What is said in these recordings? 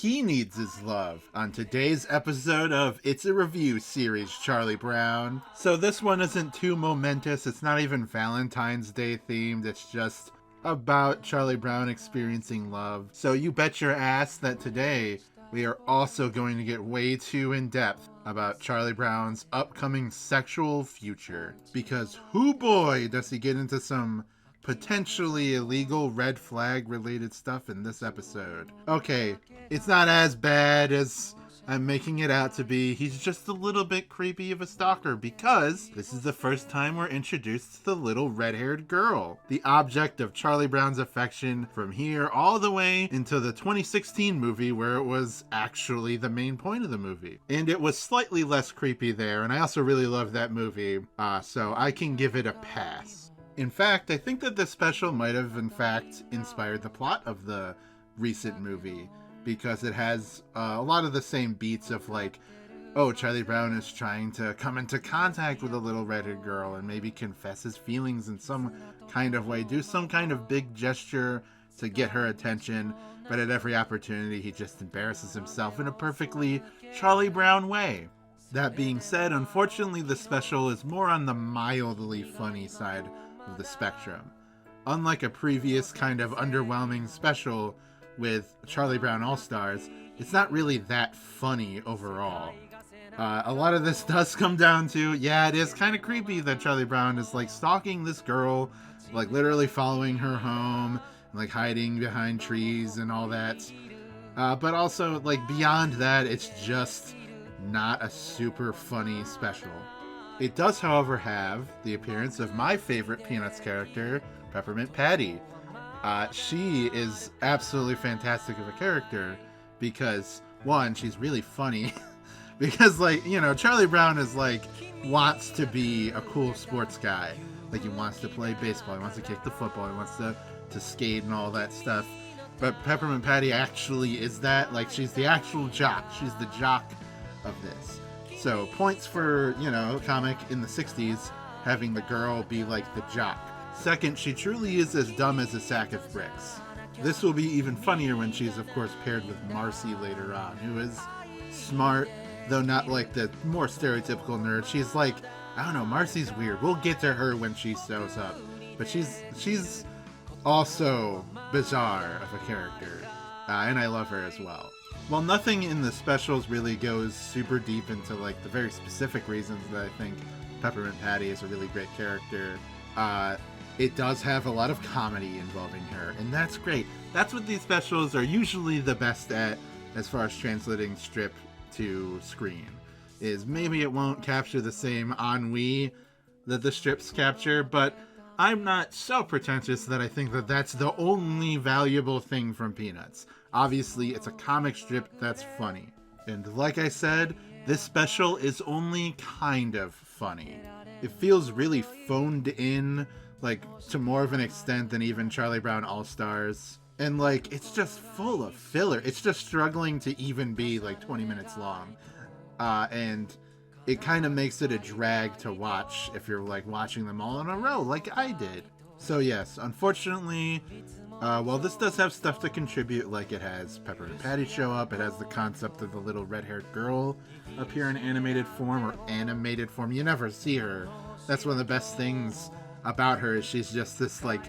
he needs is love on today's episode of It's a Review series, Charlie Brown. So this one isn't too momentous. It's not even Valentine's Day themed. It's just about Charlie Brown experiencing love. So you bet your ass that today we are also going to get way too in depth about Charlie Brown's upcoming sexual future. Because hoo boy does he get into some potentially illegal red flag related stuff in this episode. Okay, it's not as bad as I'm making it out to be. He's just a little bit creepy of a stalker because this is the first time we're introduced to the little red-haired girl, the object of Charlie Brown's affection from here all the way into the 2016 movie where it was actually the main point of the movie. And it was slightly less creepy there, and I also really love that movie, so I can give it a pass. In fact, I think that this special might have in fact inspired the plot of the recent movie, because it has a lot of the same beats of like, oh, Charlie Brown is trying to come into contact with a little redheaded girl and maybe confess his feelings in some kind of way, do some kind of big gesture to get her attention, but at every opportunity he just embarrasses himself in a perfectly Charlie Brown way. That being said, unfortunately the special is more on the mildly funny side of the spectrum. Unlike a previous kind of underwhelming special with Charlie Brown All-Stars, it's not really that funny overall. A lot of this does come down to, yeah, it is kind of creepy that Charlie Brown is like stalking this girl, like literally following her home, like hiding behind trees and all that. But also, like, beyond that, it's just not a super funny special. It does, however, have the appearance of my favorite Peanuts character, Peppermint Patty. She is absolutely fantastic of a character because, one, she's really funny. Because, like, you know, Charlie Brown is, like, wants to be a cool sports guy. Like, he wants to play baseball, he wants to kick the football, he wants to skate and all that stuff. But Peppermint Patty actually is that. Like, she's the actual jock. She's the jock of this. So, points for, you know, comic in the 60s, having the girl be, like, the jock. Second, she truly is as dumb as a sack of bricks. This will be even funnier when she's, of course, paired with Marcy later on, who is smart, though not like the more stereotypical nerd. She's like, I don't know, Marcy's weird. We'll get to her when she shows up. But she's also bizarre of a character, and I love her as well. While nothing in the specials really goes super deep into like the very specific reasons that I think Peppermint Patty is a really great character, it does have a lot of comedy involving her, and that's great. That's what these specials are usually the best at as far as translating strip to screen, is maybe it won't capture the same ennui that the strips capture, but I'm not so pretentious that I think that that's the only valuable thing from Peanuts. Obviously, it's a comic strip that's funny. And like I said, this special is only kind of funny. It feels really phoned in, like, to more of an extent than even Charlie Brown All-Stars. And, like, it's just full of filler. It's just struggling to even be, like, 20 minutes long. And it kind of makes it a drag to watch if you're, like, watching them all in a row, like I did. So, yes, unfortunately, while this does have stuff to contribute, like it has Peppermint Patty show up, it has the concept of the little red-haired girl appear in animated form, you never see her. That's one of the best things about her, is she's just this, like,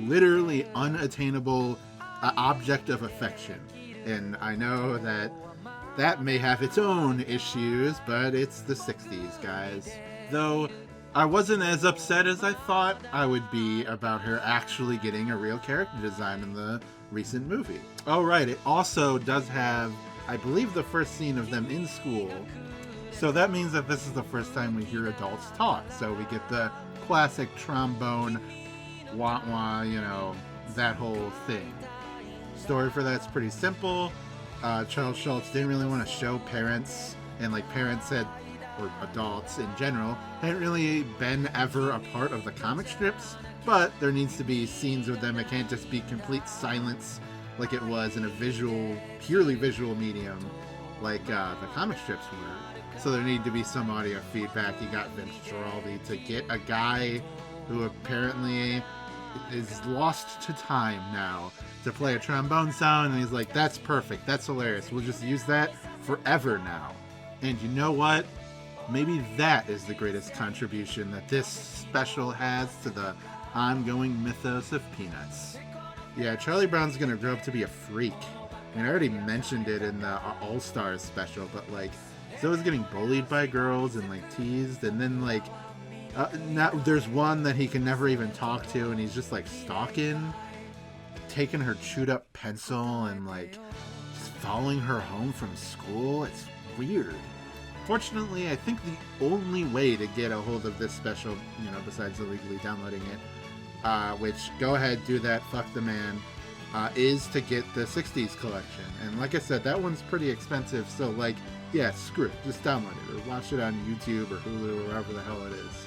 literally unattainable object of affection. And I know that may have its own issues, but it's the 60s, guys. Though I wasn't as upset as I thought I would be about her actually getting a real character design in the recent movie. Oh right, it also does have, I believe, the first scene of them in school. So that means that this is the first time we hear adults talk. So we get the classic trombone, wah-wah, you know, that whole thing. Story for that's pretty simple. Charles Schultz didn't really want to show parents, and like parents had, or adults in general, hadn't really been ever a part of the comic strips, but there needs to be scenes with them. It can't just be complete silence like it was in a purely visual medium like the comic strips were. So there needed to be some audio feedback. You got Vince Giraldi to get a guy who apparently is lost to time now to play a trombone sound, and he's like, that's perfect, that's hilarious, we'll just use that forever now. And you know what? Maybe that is the greatest contribution that this special has to the ongoing mythos of Peanuts. Yeah, Charlie Brown's gonna grow up to be a freak. I mean, I already mentioned it in the All-Stars special, but like, so he's getting bullied by girls and like teased, and then like, there's one that he can never even talk to, and he's just like stalking, taking her chewed up pencil and like just following her home from school. It's weird. Fortunately, I think the only way to get a hold of this special, you know, besides illegally downloading it, which go ahead, do that, fuck the man, is to get the 60s collection. And like I said, that one's pretty expensive, so like, yeah, screw it, just download it or watch it on YouTube or Hulu or wherever the hell it is.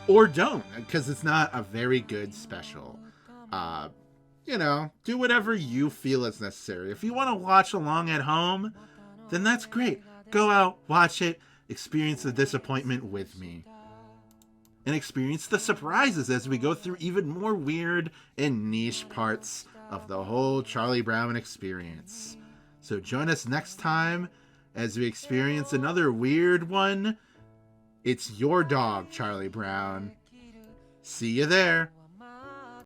Or don't, because it's not a very good special. You know, do whatever you feel is necessary. If you want to watch along at home, then that's great. Go out, watch it, experience the disappointment with me. And experience the surprises as we go through even more weird and niche parts of the whole Charlie Brown experience. So join us next time as we experience another weird one. It's your dog, Charlie Brown. See you there.